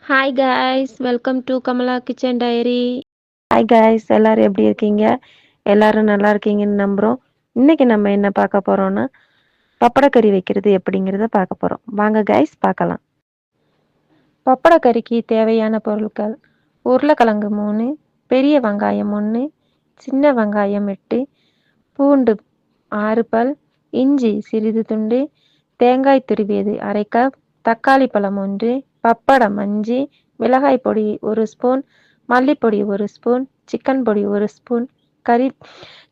Hi guys, welcome to Kamala kitchen diary. Hi guys, எல்லாரும் எப்படி இருக்கீங்க? எல்லாரும் நல்லா இருக்கீங்கன்னு நம்புகிறோம். இன்னைக்கு நம்ம என்ன பார்க்க போகிறோம்னா பப்படக்கறி வைக்கிறது எப்படிங்கிறத பார்க்க போகிறோம். வாங்க காய்ஸ் பார்க்கலாம். பப்படக்கறிக்கு தேவையான பொருட்கள்: உருளைக்கிழங்கு 3, பெரிய வெங்காயம் 1, சின்ன வெங்காயம் 8, பூண்டு 6 பல், இஞ்சி சிறிது துண்டு, தேங்காய் துருவியது 1/2 கப், தக்காளி பழம் 1, பப்படம் 5, மிளகாய் பொடி 1 ஸ்பூன், மல்லிப்பொடி 1 ஸ்பூன், சிக்கன் பொடி 1 ஸ்பூன்,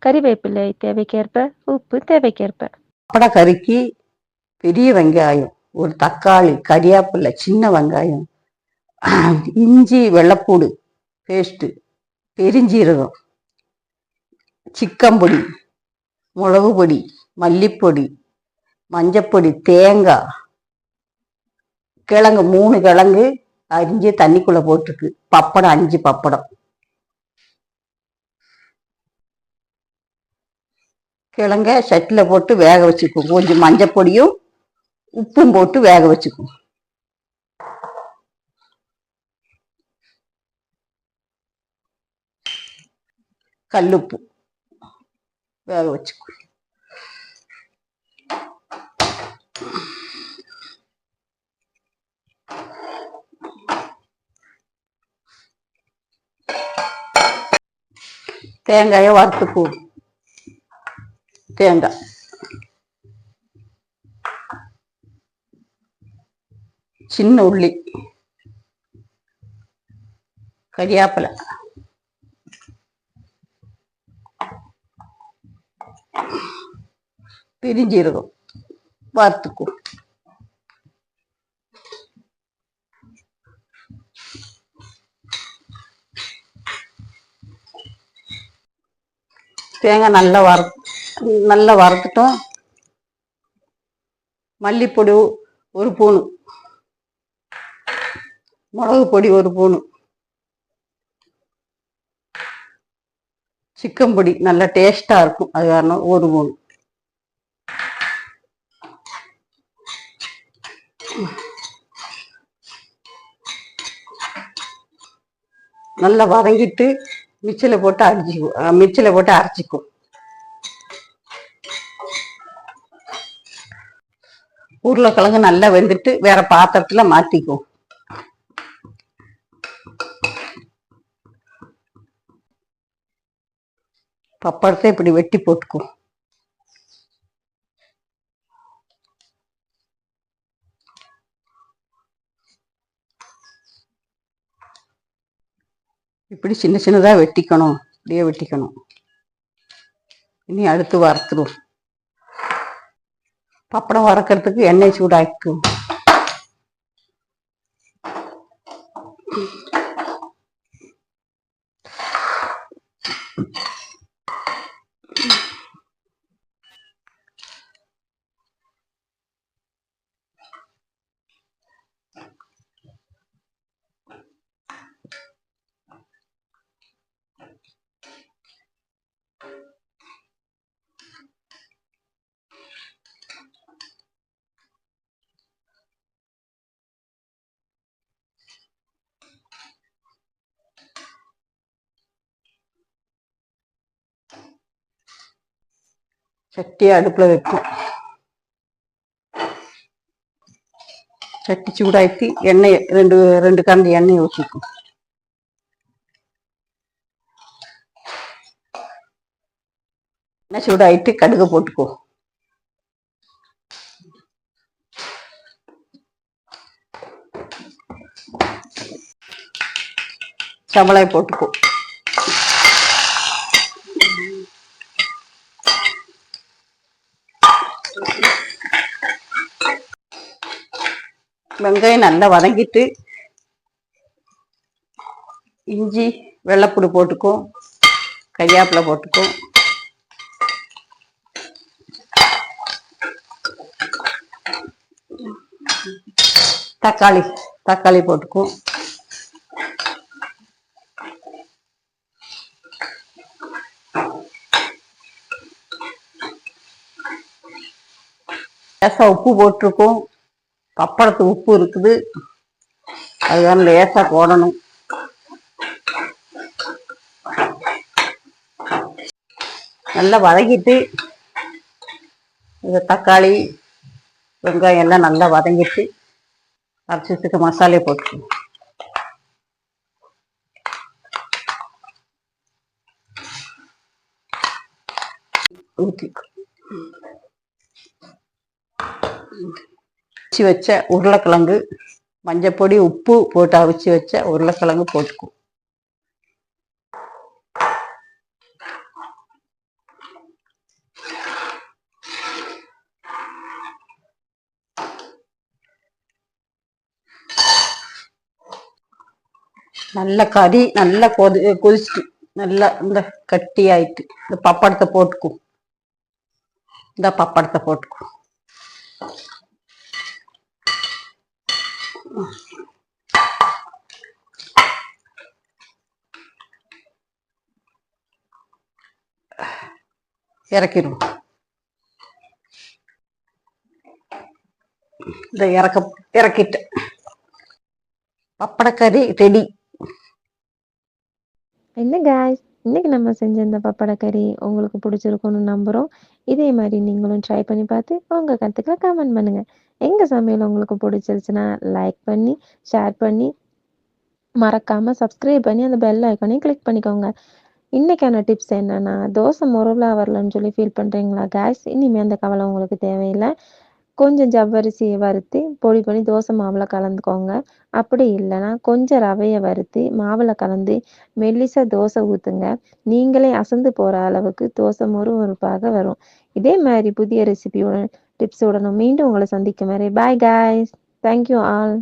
கறிவேப்பிலை தேவைக்கேற்ப, உப்பு தேவைக்கேற்ப. பப்படக்கறிக்கு பெரிய வெங்காயம், ஒரு தக்காளி, கறிவேப்பிலை, சின்ன வெங்காயம், இஞ்சி, வெள்ளைப்பூடு பேஸ்ட்டு, பெருஞ்சீரகம், சிக்கன் பொடி, மிளகு பொடி, மல்லிப்பொடி, மஞ்சப்பொடி, தேங்காய், கிழங்கு 3 கிழங்கு அரிஞ்சு தண்ணிக்குள்ள போட்டிருக்கு, பப்படம் 5 பப்படம், கிழங்க சட்டியில் போட்டு வேக வச்சுக்கும். கொஞ்சம் மஞ்சப்பொடியும் உப்பும் போட்டு வேக வச்சுக்கும். கல்லுப்பு வேக வச்சுக்கும். தேங்காயை வறுத்துக்கும். தேங்காய், சின்ன உள்ளி, கறிவேப்பிலை, பெருஞ்சீரகம் வறுத்துக்கும். தேங்காய் நல்லா வறுத்துட்டோம். மல்லிப்பொடி 1 ஸ்பூனு, மிளகு பொடி 1 ஸ்பூனு, சிக்கன் பொடி நல்லா டேஸ்டா இருக்கும், அது காரணம் 1 ஸ்பூன். நல்லா வதங்கிட்டு மிக்சியில் போட்டு அரைச்சிக்கும். உருளைக்கிழங்கு நல்லா வெந்துட்டு வேற பாத்திரத்துல மாத்திக்கும். பப்படத்தை இப்படி வெட்டி போட்டுக்கும். இப்படி சின்ன சின்னதா வெட்டிக்கணும். இப்படியே வெட்டிக்கணும். இனி அடுத்து வறுத்துடும். பப்படம் வறுக்கிறதுக்கு எண்ணெய் சூடாக்கும். சட்டியை அடுப்புல வைக்கும். சட்டி சூடாக்கி எண்ணெய் ரெண்டு கரண்டி எண்ணெய் ஊற்றிக்கும். எண்ணெய் சூடாயிட்டு கடுகு போட்டுக்கோ. சவளை போட்டுக்கோ. வெங்காயம் நல்லா வதங்கிட்டு இஞ்சி, வெள்ளைப்பூடு போட்டுக்கும், கறிவேப்பிலை போட்டுக்கும், தக்காளி போட்டுக்கும். உப்பு போட்டிருக்கோம். பப்படத்து உப்பு இருக்குது. அதுதான் லேசா போடணும். நல்லா வதக்கிட்டு இந்த தக்காளி வெங்காயம் எல்லாம் நல்லா வதங்கிட்டு அரைச்சி வச்சுக்க மசாலையை போட்டு ஊற்றி அவிச்சு வச்ச உருளைக்கிழங்கு மஞ்சப்பொடி உப்பு போட்டு அவிச்சு வச்ச உருளைக்கிழங்கு போட்டுக்கும். நல்ல கறி நல்லா கொதிச்சு நல்லா இந்த கட்டி ஆயிட்டு இந்த பப்படத்தை போட்டுக்கும். இந்த பப்படத்தை போட்டுக்கும். இறக்கிடும். இந்த இறக்கிட்டு பப்படக்கறி ரெடி. என்ன guys, இன்னைக்கு நம்ம செஞ்ச இந்த பப்படக்கறி உங்களுக்கு பிடிச்சிருக்கும்னு நம்புறோம். இதே மாதிரி நீங்களும் ட்ரை பண்ணி பார்த்து உங்க கருத்துக்களை கமெண்ட் பண்ணுங்க. எங்க சமையல் உங்களுக்கு பிடிச்சிருச்சுன்னா லைக் பண்ணி ஷேர் பண்ணி மறக்காம சப்ஸ்கிரைப் பண்ணி அந்த பெல் ஐக்கானையும் கிளிக் பண்ணிக்கோங்க. இன்னைக்கான டிப்ஸ் என்னன்னா, தோசை முருவலா வரலன்னு சொல்லி ஃபீல் பண்றீங்களா guys? இனிமே அந்த கவலை உங்களுக்கு தேவையில்லை. கொஞ்சம் ஜவ்வரிசியை வறுத்து பொடி பண்ணி தோசை மாவில் கலந்துக்கோங்க. அப்படி இல்லைன்னா கொஞ்சம் ரவையை வறுத்து மாவில் கலந்து மெல்லிசா தோசை ஊற்றுங்க. நீங்களே அசந்து போகிற அளவுக்கு தோசை மொறுமொறுப்பாக வரும். இதே மாதிரி புதிய ரெசிபியுடன் டிப்ஸுடனும் மீண்டும் உங்களை சந்திக்கும் வரை பாய் guys. Thank you all.